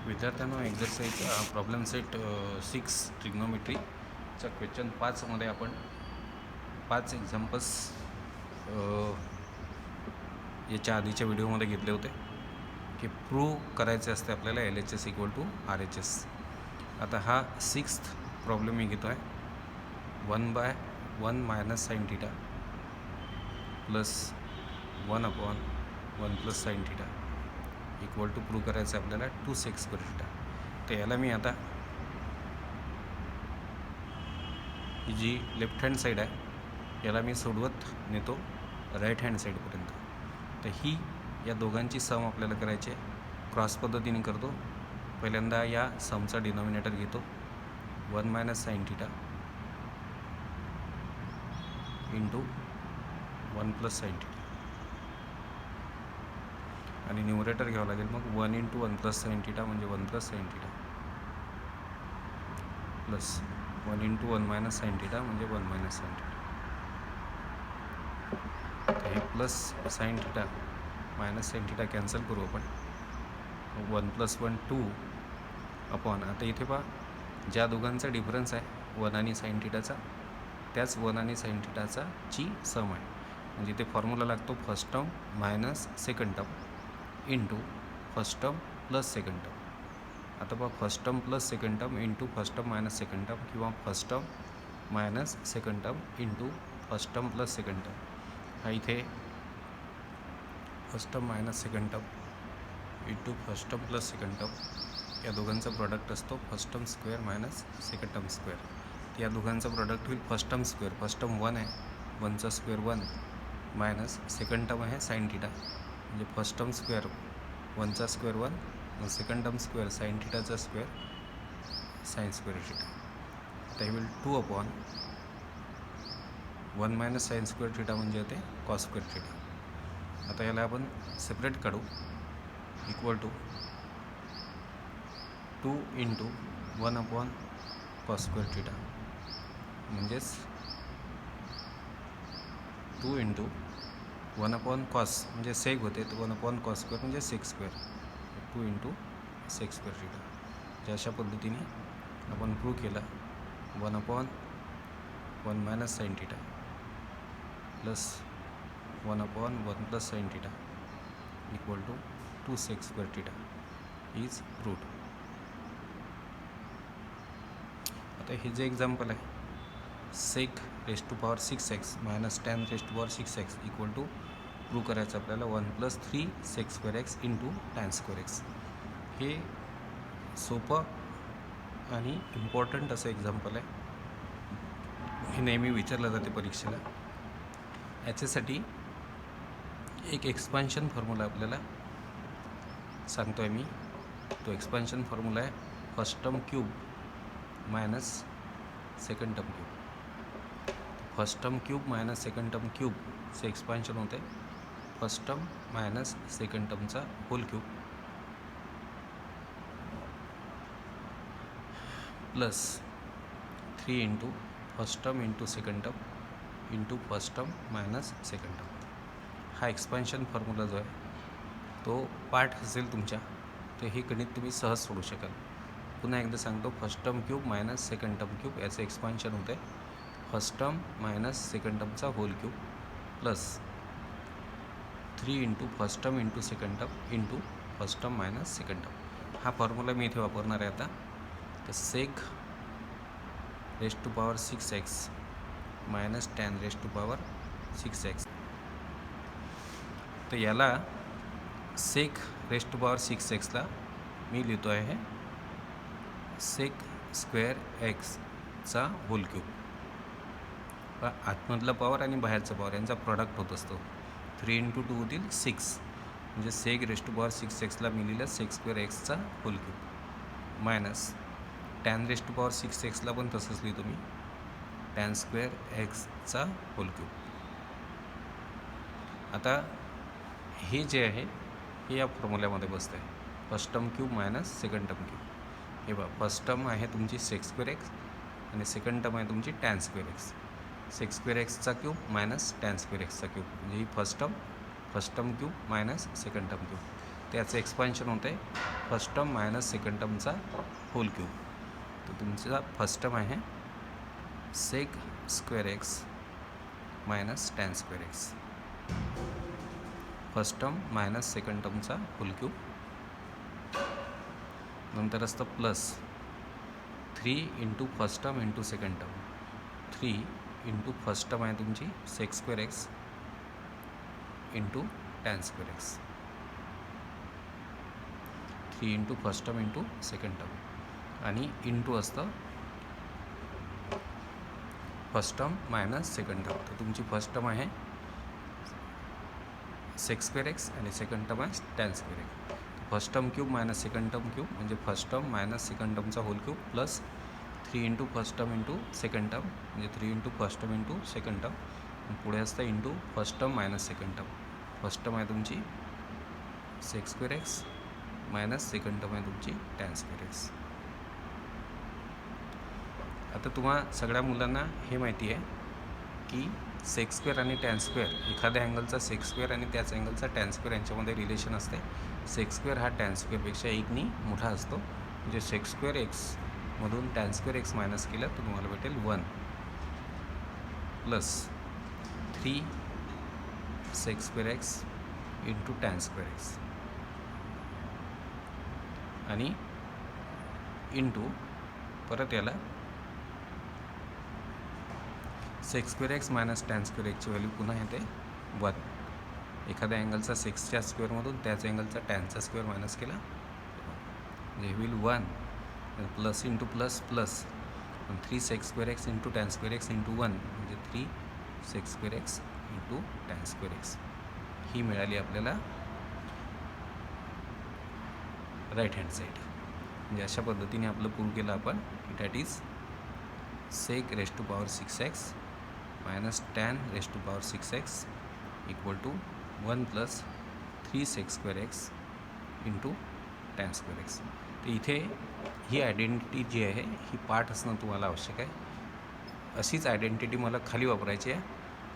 विद्यार्थ्यांनो exercise problem set 6 ट्रिग्नोमेट्रीचा question 5मध्ये आपण 5 examples याच्या आधीच्या व्हिडिओमध्ये घेतले होते की प्रूव्ह करायचे असते आपल्याला LHS इक्वल टू RHS. आता हा 6th प्रॉब्लेम मी घेतो आहे. 1/1 minus sine theta plus 1/1 plus sine theta equal to prove करायचं आपल्याला 2 सेक स्क्वेअर थीटा. तर याला मी आता ही जी लेफ्ट हँड साईड आहे याला मी सोडवत नेतो राईट हँड साईडपर्यंत. तर ही या दोघांची सम आपल्याला करायची आहे. क्रॉस पद्धतीने करतो. पहिल्यांदा या समचा डिनॉमिनेटर घेतो 1 minus sine theta into 1 plus sine theta आणि न्यूमरेटर घ्यावं लागेल. मग 1 इंटू 1 प्लस साइन थीटा म्हणजे 1 plus sine theta plus 1 into 1 minus sine theta म्हणजे 1 मायनस साइन थीटा. तर हे plus sine theta minus sine theta cancel करू आपण. 1 प्लस 1 2 अपॉन आता इथे पहा ज्या दोघांचा डिफरन्स आहे 1 आणि साइन थीटाचा त्याच 1 आणि साइन थीटाचा ची सम आहे. म्हणजे इथे फॉर्म्युला लागतो first term minus second term into first term plus second term. आता पहा first term plus second term into first term minus second term किंवा first term minus second term into first term plus second term. हा इथे first term minus second term into first term plus second term या दोघांचा product असतो first term square minus second term square. या दोघांचा product होईल first term square. First term 1 आहे 1चा स्क्वेअर 1 मायनस सेकंड टर्म आहे साइन थीटा म्हणजे फर्स्ट टर्म स्क्वेअर 1चा स्क्वेअर 1 मग सेकंड टर्म स्क्वेअर साइन थीटाचा स्क्वेअर साइन स्क्वेअर थीटा. तर हे होईल 2 upon 1 minus sine square theta म्हणजे ते कॉस स्क्वेअर थीटा. आता याला आपण सेपरेट काढू equal to 2 into 1 upon cos square theta म्हणजेच 2 इंटू 1 अपॉन कॉस म्हणजे सेक होते तर 1 अपॉन कॉस स्क्वेअर म्हणजे sec square 2 into sec square theta. जे अशा पद्धतीने आपण प्रूव्ह केला 1 upon 1 minus sine theta plus 1 upon 1 plus sine theta equal to 2 sec square theta is proved. आता हे जे एक्झाम्पल आहे sec raise to power 6x minus tan raise to power 6x equal to prove करायचं आपल्याला 1 plus 3 sec square x into tan square x. हे सोपं आणि important असं एक्झाम्पल आहे. हे नेहमी विचारलं जाते परीक्षेला. याच्यासाठी एक एक्सपान्शन फॉर्म्युला आपल्याला सांगतो आहे मी. तो एक्सपान्शन फॉर्म्युला आहे first term cube minus second term cube. First term cube minus second term क्यूबचं एक्सपान्शन होते first term minus second टर्मचा whole cube plus 3 into first term into second term into first term minus second term. हा expansion formula जो आहे तो part असेल तुमच्या तर हे गणित तुम्ही सहज सोडू शकाल. पुन्हा एकदा सांगतो first term cube minus second term cube याचं एक्सपान्शन होते first term minus second टर्मचा whole cube plus 3 into first term into second term into first term minus second term. हा फॉर्म्युला मी इथे वापरणार आहे आता. तर sec raise to power 6x minus tan raise to power 6x. तर याला sec raise to power 6xला मी लिहितो आहे सेक स्क्वेअर एक्सचा होल क्यूब. आतमधला पॉवर आणि बाहेरचा पॉवर यांचा प्रॉडक्ट होत असतो 3 इंटू 2 होतील 6 म्हणजे सेक रेस टू पॉवर 6xला मी लिहिलं सेक स्क्वेअर एक्सचा whole cube minus tan raise to power 6xला पण तसंच लिहितो मी टॅन स्क्वेअर एक्सचा होल क्यूब. आता हे जे आहे हे या फॉर्म्युल्यामध्ये बसतं आहे first term cube minus second term cube. हे बघा फर्स्ट टर्म आहे तुमची सेक स्क्वेअर एक्स आणि सेकंड टर्म आहे तुमची tan square x. Sec square एक्सचा क्यूब मायनस टॅन स्क्वेअर एक्सचा क्यूब म्हणजे ही first term cube minus second term cube त्याचं एक्सपान्शन होतं आहे first term minus second टर्मचा whole cube. तर तुमचा फर्स्ट टर्म आहे sec square x minus tan square x. First term minus second टर्मचा whole cube. नंतर असतं plus 3 into first term into second term. 3 into first term आहे तुमची sec square x into tan square x. 3 into first term into second term आणि into असतं first term minus second term. तर तुमची first term आहे sec square x आणि second term आहे tan square x. First term cube minus second term cube म्हणजे first term minus second टर्मचा whole cube plus 3 into first term into second term म्हणजे 3 into first term into second term. पुढे असतं into first term minus second term. First term आहे तुमची sec square x minus second term आहे तुमची tan square x. आता तुम्हा सगळ्या मुलांना हे माहिती आहे की सेक स्क्वेअर आणि टॅन स्क्वेअर एखाद्या अँगलचा सेक स्क्वेअर आणि त्याच अँगलचा टॅन स्क्वेअर यांच्यामध्ये रिलेशन असते. सेक स्क्वेअर हा टॅन स्क्वेअरपेक्षा एकनी मोठा असतो. म्हणजे सेक स्क्वेअर एक्समधून टॅन स्क्वेअर एक्स मायनस केलं तर तुम्हाला भेटेल 1 plus 3 sec square x into tan square x आणि इंटू परत याला sec square x minus tan square एक्सची व्हॅल्यू पुन्हा येते 1. एखाद्या अँगलचा सेक्सच्या स्क्वेअरमधून त्याच अँगलचा टॅनचा स्क्वेअर मायनस केला म्हणजे होईल 1 plus into plus plus 3 sec square x into tan square x into 1 म्हणजे 3 sec square x into tan square x. ही मिळाली आपल्याला राईट हँड साईड. म्हणजे अशा पद्धतीने आपलं प्रूव्ह केलं आपण की that is sec raise to power 6x minus tan raise to power 6x equal to 1 plus 3 sec square x into tan square x. तर इथे ही आयडेंटिटी जी आहे ही पाठ असणं तुम्हाला आवश्यक आहे. अशीच आयडेंटिटी मला खाली वापरायची आहे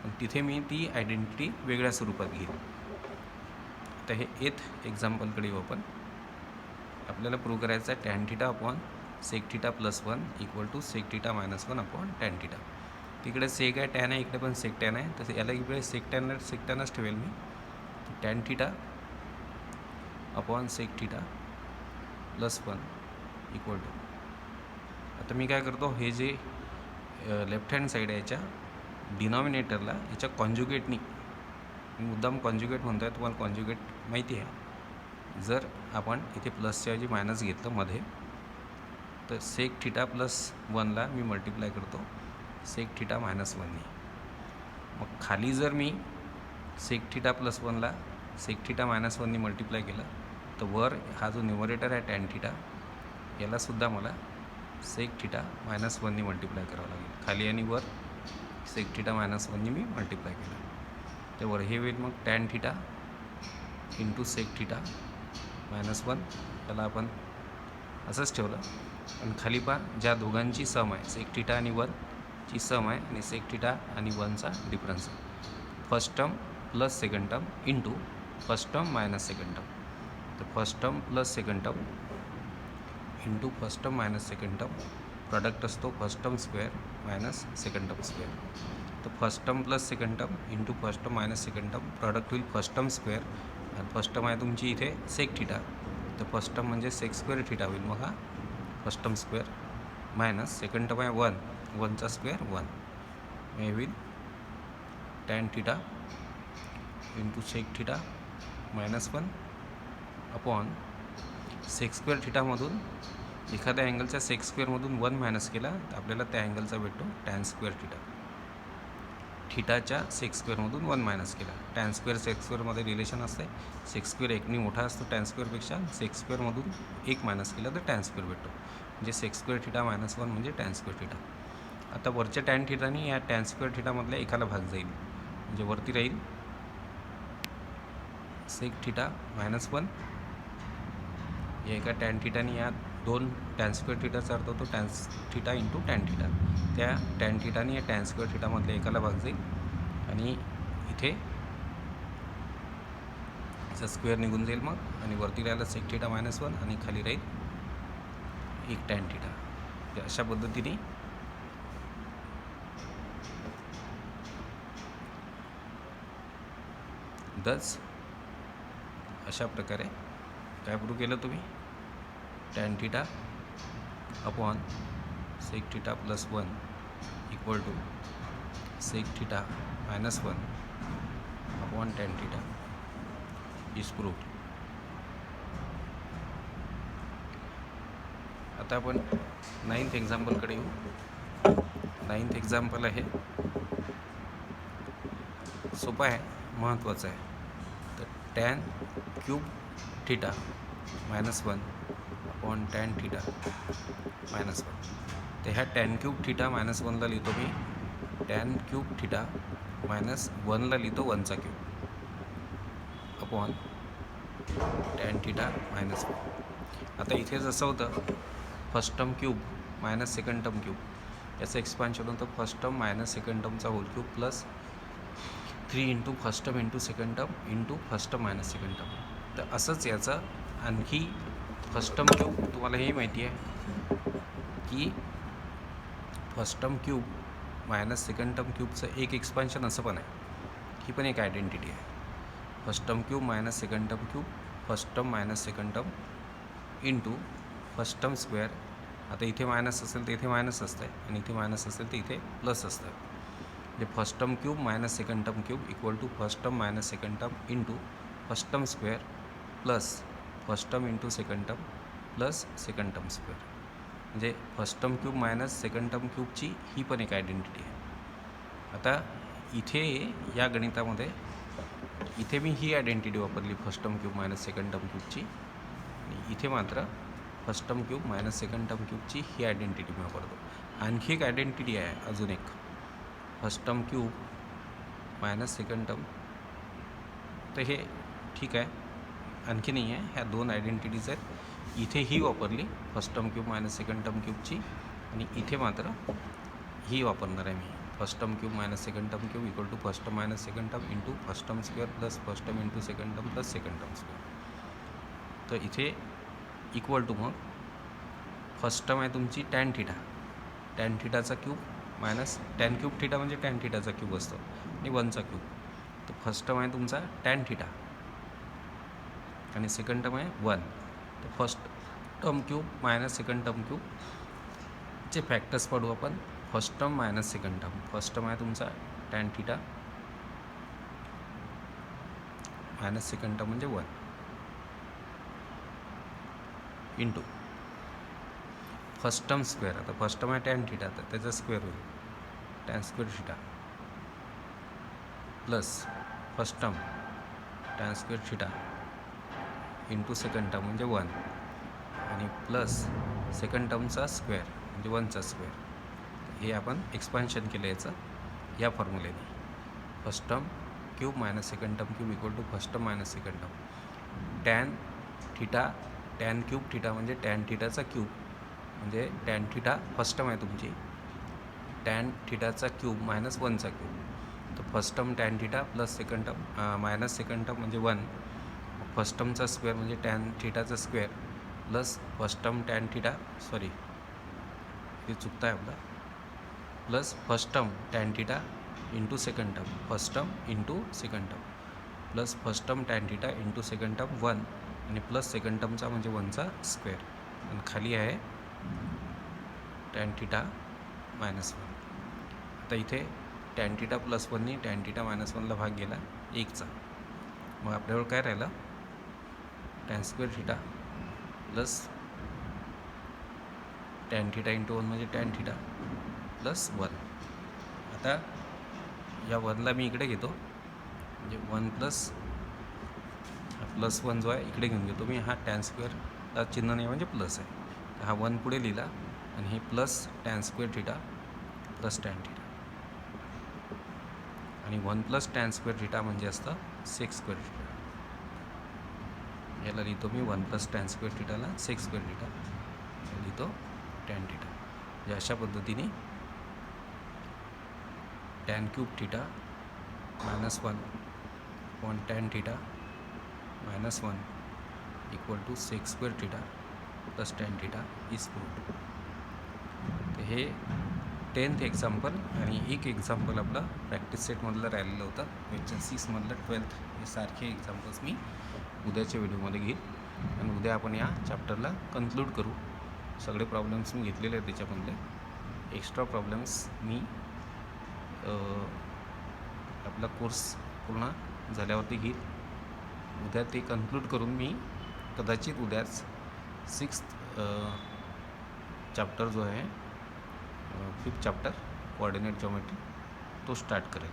पण तिथे मी ती आयडेंटिटी वेगळ्या स्वरूपात घेईन. तर हे एथ एक्झाम्पलकडे येऊ आपण. आपल्याला प्रूव्ह करायचं आहे tan theta upon sec theta plus 1 equal to sec theta minus 1 upon tan theta. तिकडे सेक आहे टॅन आहे इकडे पण सेक टॅन आहे तसं याला इकडे सेक टॅनच ठेवेल मी. Tan theta upon sec theta plus 1 equal to आता मी काय करतो हे जे लेफ्ट हँड साईड आहे याच्या डिनॉमिनेटरला याच्या कॉन्ज्युगेटनी मी मुद्दाम कॉन्ज्युगेट म्हणतो आहे तुम्हाला कॉन्ज्युगेट माहिती आहे. जर आपण इथे प्लसच्या ऐवजी मायनस घेतलं मध्ये तर सेक थिटा प्लस 1ला मी मल्टिप्लाय करतो सेक थिटा मायनस 1नी. मग खाली जर मी सेक थिटा प्लस 1ला सेक थिटा मायनस 1नी मल्टिप्लाय केलं तर वर हा जो न्युमरेटर आहे टॅन थिटा यालासुद्धा मला सेक थिटा मायनस 1नी मल्टिप्लाय करावं लागेल. खाली आणि वर सेक थिटा मायनस 1नी मी मल्टिप्लाय केलं तर वर हे होईल मग tan theta into sec theta minus 1. त्याला आपण असंच ठेवलं आणि खाली पहा ज्या दोघांची सम आहे सेक थिटा आणि 1ची सम आहे आणि सेक थिटा आणि 1चा डिफरन्स आहे. First term plus second term into first term minus second term. तर first term plus second term into first term minus second term product असतो first term square minus second term square. तर first term plus second term into first term minus second term product होईल first term square आणि first term आहे तुमची इथे sec theta तर first term म्हणजे sec square theta होईल. मग हा first term square minus second term आहे 1चा स्क्वेअर 1 हे होईल tan theta into sec theta minus 1 upon sec square थिटामधून एखाद्या अँगलच्या सेक स्क्वेअरमधून 1 मायनस केला तर आपल्याला त्या अँगलचा भेटतो टॅन स्क्वेअर थिटा. थिटाच्या सेक स्क्वेअरमधून 1 मायनस केला. टॅन स्क्वेअर सेक स्क्वेअरमध्ये रिलेशन असते. सेक स्क्वेअर एकनी मोठा असतो टॅन स्क्वेअरपेक्षा. सेक स्क्वेअरमधून 1 मायनस केला तर टॅन स्क्वेअर भेटतो म्हणजे सेक स्क्वेअर थिटा मायनस 1 म्हणजे टॅन स्क्वेअर थिटा. आता वरच्या टॅन थिटानी या टॅन स्क्वेअर थिटामधल्या एकाला भाग जाईल म्हणजे वरती राहील सेक थिटा मायनस 1 या एका टॅन थिटानी या 2 टॅन स्क्वेअर थिटाचा अर्थ होतो tan theta into tan theta. त्या टॅन थिटानी या टॅन स्क्वेअर थिटामधल्या एकाला भाग जाईल आणि इथे याचा स्क्वेअर निघून जाईल मग, आणि वरती राहिला सेक थिटा मायनस 1 आणि खाली राहील एक टॅन थिटा. अशा पद्धतीने अशा प्रकारे काय प्रूव्ह केलं तुम्ही, tan theta upon sec theta plus 1 equal to sec theta minus 1 upon tan theta is proved. आता आपण 9th एक्झाम्पलकडे येऊ. 9th एक्झाम्पल आहे, सोपं आहे, महत्त्वाचं आहे. तर tan cube theta minus 1 upon tan theta minus 1. तर ह्या टॅन क्यूब थिटा मायनस 1ला लिहितो मी, टॅन क्यूब थिटा मायनस 1ला लिहितो 1चा cube upon tan theta minus 1. आता इथे जसं होतं first term cube minus second term cube, याचं एक्सपान्शन होतं first term minus second टर्मचा whole cube plus 3 into first term into second term into first term minus second term. तर असंच याचं आणखी फर्स्ट टर्म क्यूब, तुम्हाला हेही माहिती आहे की first term cube minus second term क्यूबचं एक एक्सपान्शन असं पण आहे, ही पण एक आयडेंटिटी आहे. First term cube minus second term cube, first term minus second term into first term square. आता इथे मायनस असेल तर इथे मायनस असतं आहे, आणि इथे मायनस असेल तर इथे प्लस असतं. म्हणजे first term cube minus second term cube equal to first term minus second term into first term square plus first term into second term plus second term square. म्हणजे first term cube minus second term क्यूबची ही पण एक identity आहे. आता इथे या गणितामध्ये इथे मी ही आयडेंटिटी वापरली first term cube minus second term क्यूबची, आणि इथे मात्र first term cube minus second term क्यूबची ही आयडेंटिटी मी वापरतो. आणखी एक आयडेंटिटी आहे अजून एक, first term cube minus second term. तर हे ठीक आहे, आणखी नाही आहे, ह्या दोन आयडेंटिटीज आहेत. इथे ही वापरली first term cube minus second term क्यूबची, आणि इथे मात्र ही वापरणार आहे मी, first term cube minus second term cube equal to first term minus second term into first term square plus first term into second term plus second term square. तर इथे इक्वल टू मग फर्स्ट टर्म आहे तुमची tan theta, tan थिटाचा cube minus tan cube theta म्हणजे tan थिटाचा cube असतो, आणि 1चा क्यूब. तर फर्स्ट टर्म आहे तुमचा टॅन थिटा आणि सेकंड टर्म आहे 1. तर first term cube minus second term क्यूबचे फॅक्टर्स पडू आपण. First term minus second term, first term आहे तुमचा tan theta minus second term म्हणजे 1 इंटू फर्स्ट टर्म स्क्वेअर. आता फर्स्ट टर्म आहे टॅन थिटा, तर त्याचा स्क्वेअर होईल tan square theta plus first term tan square theta into second term म्हणजे 1, आणि प्लस सेकंड टर्मचा स्क्वेअर म्हणजे 1चा स्क्वेअर. हे आपण एक्सपान्शन केलं याचं या फॉर्म्युलेने. First term cube minus second term cube equal to first term minus second term. Tan theta tan cube theta म्हणजे टॅन थिटाचा क्यूब, म्हणजे टॅन थिटा फर्स्ट टर्म आहे तुमची, टॅन थिटाचा क्यूब मायनस 1चा क्यूब. तर first term tan theta plus second term minus second term म्हणजे 1, first टर्मचा स्क्वेअर म्हणजे टॅन थिटाचा square plus first term tan theta, sorry हे चुकतं आहे आपलं, plus first term tan theta into second term, first term into second term plus first term tan theta into second term 1, आणि plus second टर्मचा म्हणजे 1चा square, आणि खाली आहे tan theta minus 1. आता इथे टॅन थिटा प्लस 1नी टॅन थिटा मायनस 1ला भाग गेला 1चा. मग आपल्यावर काय राहिलं, tan square theta plus tan theta into 1 म्हणजे टॅन थिटा प्लस 1. आता या 1ला मी इकडे घेतो, म्हणजे 1 प्लस 1 जो आहे इकडे घेऊन घेतो मी. हा टॅन स्क्वेअरला चिन्ह नाही म्हणजे प्लस आहे, तर हा 1 पुढे लिहिला, आणि हे plus tan square theta plus tan theta, आणि 1 प्लस टॅन स्क्वेअर थिटा म्हणजे असतं सेक स्क्वेअर थिटा. याला लिहितो मी 1 प्लस टॅन स्क्वेअर थिटाला सेक स्क्वेअर थिटा, लिहितो टॅन थिटा. म्हणजे अशा पद्धतीने tan cube theta minus 1 upon tan theta -1 equal to sec square theta plus tan theta is proved. तर हे 10th एक्झाम्पल आणि एक एक्झाम्पल आपलं प्रॅक्टिस सेटमधलं राहिलेलं होतं. क्वेश्चन 6मधलं 12th हे सारखे एक्झाम्पल्स मी उद्याच्या व्हिडिओमध्ये घेईन आणि उद्या आपण या चॅप्टरला कन्क्लूड करू. सगळे प्रॉब्लेम्स मी घेतलेले आहेत त्याच्यामधले. एक्स्ट्रा प्रॉब्लेम्स मी आपला कोर्स पूर्ण झाल्यावरती घेईल. उद्या ते कन्क्लूड करून मी कदाचित उद्याच 6th चॅप्टर जो आहे 5th चॅप्टर कोऑर्डिनेट जॉमेट्री तो स्टार्ट करेल.